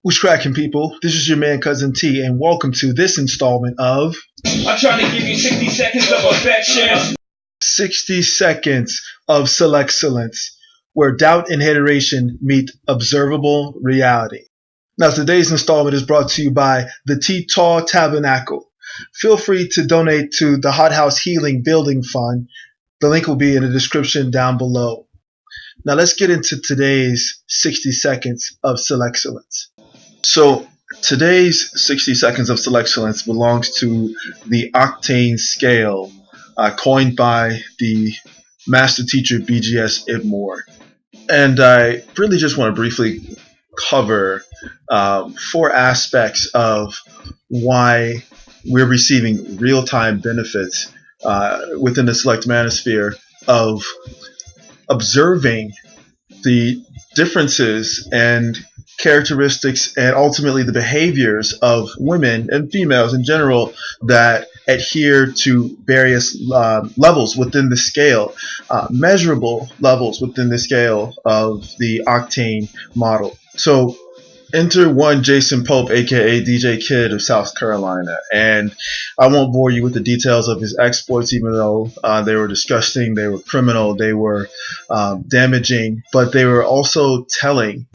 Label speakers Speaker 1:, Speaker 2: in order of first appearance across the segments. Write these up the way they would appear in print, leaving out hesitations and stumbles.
Speaker 1: What's cracking, people? This is your man, Cousin T, and welcome to this installment of
Speaker 2: I'm trying to give you 60 seconds of affection.
Speaker 1: 60 Seconds of Selectcellence, where doubt and hateration meet observable reality. Now, today's installment is brought to you by the T-Taw Tabernacle. Feel free to donate to the Hot House Healing Building Fund. The link will be in the description down below. Now, let's get into today's 60 Seconds of Selectcellence. So today's 60 Seconds of Selectcellence belongs to the Octane Scale, coined by the master teacher BGS IBMOR. And I really just want to briefly cover 4 aspects of why we're receiving real-time benefits within the select manosphere of observing the differences and characteristics and ultimately the behaviors of women and females in general that adhere to various levels within the scale, measurable levels within the scale of the Octane model. So enter one Jason Pope, aka DJ Kid of South Carolina, and I won't bore you with the details of his exploits, even though they were disgusting, they were criminal, they were damaging, but they were also telling,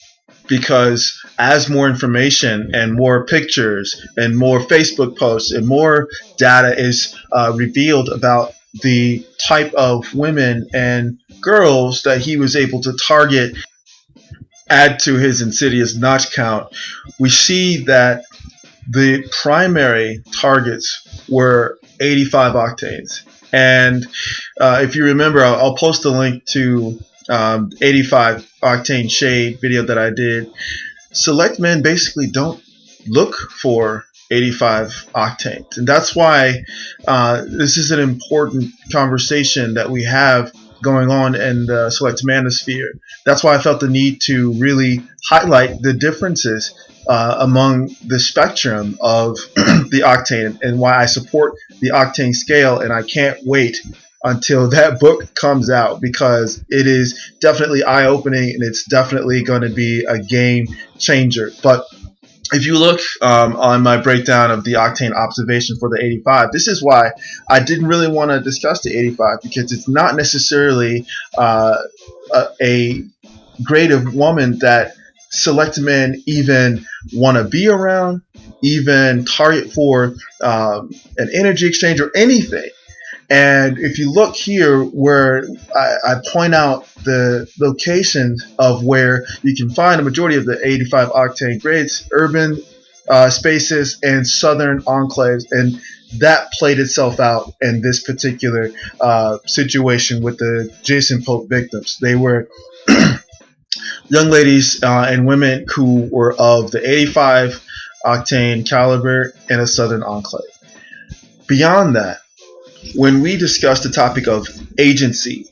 Speaker 1: because as more information and more pictures and more Facebook posts and more data is revealed about the type of women and girls that he was able to target, add to his insidious notch count, we see that the primary targets were 85 octanes. And if you remember, I'll post a link to 85 Octane Shade video that I did. Select men basically don't look for 85 octanes, and that's why this is an important conversation that we have going on in the select manosphere. That's why I felt the need to really highlight the differences among the spectrum of the octane, and why I support the Octane Scale, and I can't wait until that book comes out, because it is definitely eye-opening and it's definitely going to be a game changer. But if you look on my breakdown of the octane observation for the 85, this is why I didn't really want to discuss the 85, because it's not necessarily a grade of woman that select men even want to be around, even target for an energy exchange or anything. And if you look here where I point out the locations of where you can find a majority of the 85 octane grades, urban spaces and southern enclaves, and that played itself out in this particular situation with the Jason Pope victims. They were young ladies and women who were of the 85 octane caliber in a southern enclave. Beyond that, when we discuss the topic of agency,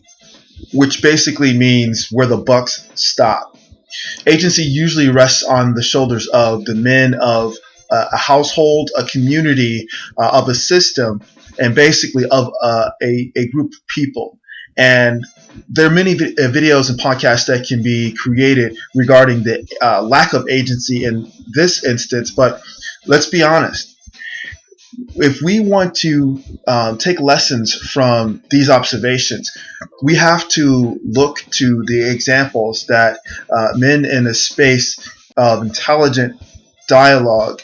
Speaker 1: which basically means where the bucks stop, agency usually rests on the shoulders of the men of a household, a community, of a system, and basically of a group of people. And there are many videos and podcasts that can be created regarding the lack of agency in this instance, but let's be honest. If we want to take lessons from these observations, we have to look to the examples that men in a space of intelligent dialogue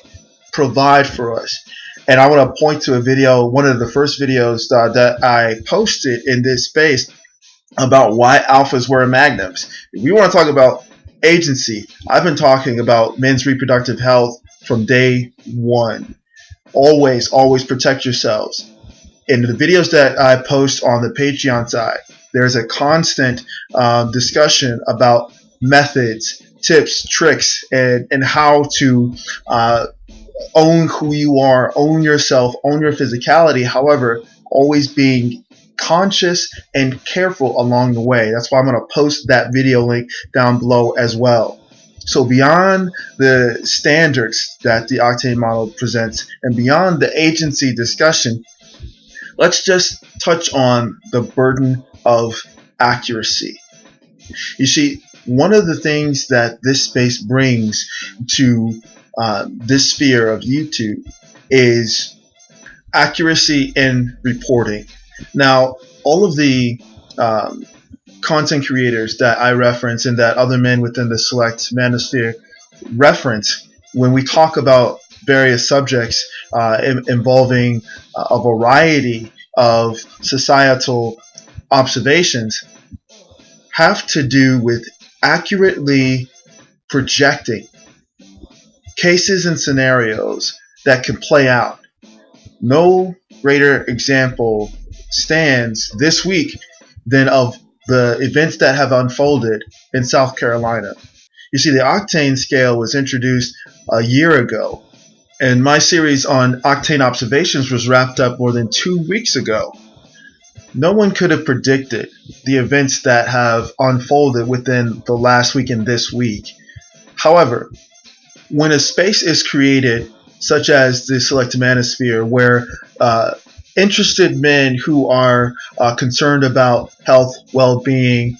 Speaker 1: provide for us. And I want to point to a video, one of the first videos that I posted in this space about why alphas wear magnums. If we want to talk about agency, I've been talking about men's reproductive health from day one. Always protect yourselves. In the videos that I post on the Patreon side, there's a constant discussion about methods, tips, tricks, and how to own who you are, own yourself, own your physicality. However, always being conscious and careful along the way. That's why I'm going to post that video link down below as well. So beyond the standards that the Octane model presents and beyond the agency discussion, let's just touch on the burden of accuracy. You see, one of the things that this space brings to this sphere of YouTube is accuracy in reporting. Now, all of the content creators that I reference and that other men within the Select Manosphere reference when we talk about various subjects involving a variety of societal observations have to do with accurately projecting cases and scenarios that can play out. No greater example stands this week than of the events that have unfolded in South Carolina. You see, the Octane Scale was introduced a year ago, and my series on Octane observations was wrapped up more than 2 weeks ago. No one could have predicted the events that have unfolded within the last week and this week. However, when a space is created, such as the Select Manosphere, where interested men who are concerned about health, well-being,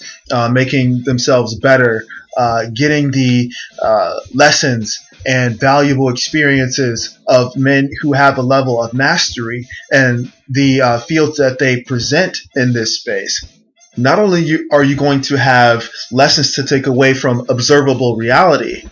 Speaker 1: making themselves better, getting the lessons and valuable experiences of men who have a level of mastery and the fields that they present in this space. Not only are you going to have lessons to take away from observable reality,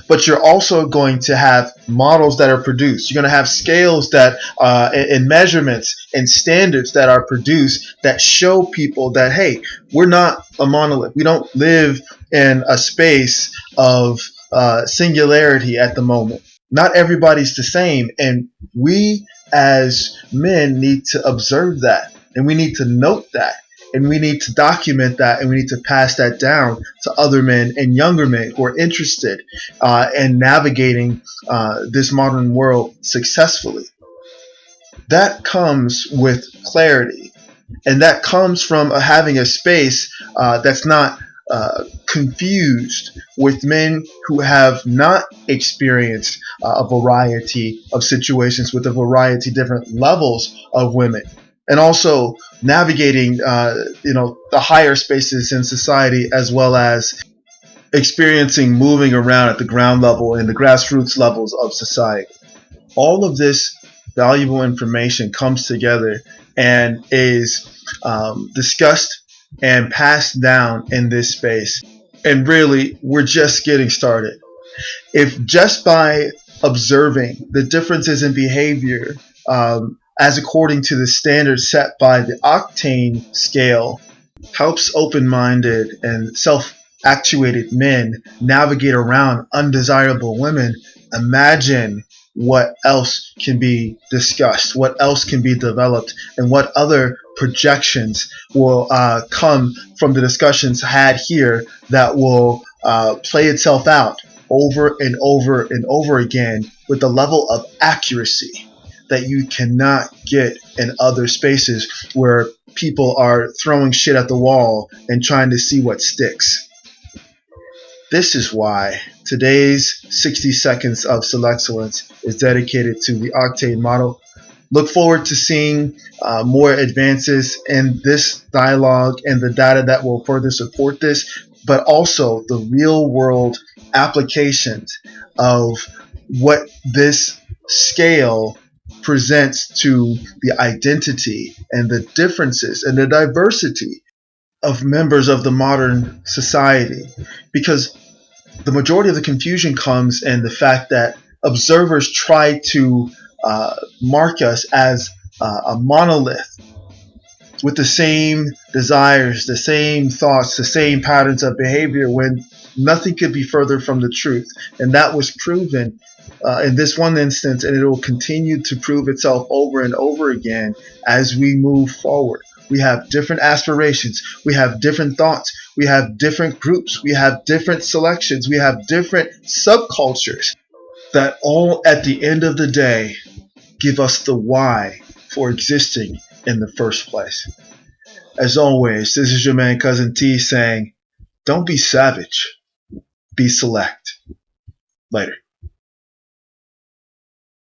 Speaker 1: but you're also going to have models that are produced. You're going to have scales that and measurements and standards that are produced that show people that, hey, we're not a monolith. We don't live in a space of singularity at the moment. Not everybody's the same, and we as men need to observe that, and we need to note that, and we need to document that, and we need to pass that down to other men and younger men who are interested in navigating this modern world successfully. That comes with clarity, and that comes from having a space that's not confused with men who have not experienced a variety of situations with a variety of different levels of women, and also navigating the higher spaces in society, as well as experiencing moving around at the ground level and the grassroots levels of society. All of this valuable information comes together and is discussed and passed down in this space. And really, we're just getting started. If just by observing the differences in behavior as according to the standards set by the Octane Scale helps open-minded and self-actuated men navigate around undesirable women, imagine what else can be discussed, what else can be developed, and what other projections will come from the discussions had here that will play itself out over and over and over again with a level of accuracy that you cannot get in other spaces where people are throwing shit at the wall and trying to see what sticks. This is why today's 60 seconds of Selectcellence is dedicated to the Octane model. Look forward to seeing more advances in this dialogue and the data that will further support this, but also the real world applications of what this scale presents to the identity and the differences and the diversity of members of the modern society. Because the majority of the confusion comes in the fact that observers try to mark us as a monolith with the same desires, the same thoughts, the same patterns of behavior, when nothing could be further from the truth. And that was proven in this one instance, and it will continue to prove itself over and over again as we move forward. We have different aspirations, we have different thoughts, we have different groups, we have different selections, we have different subcultures that all at the end of the day give us the why for existing in the first place. As always, this is your man Cousin T saying, don't be savage, be select. Later.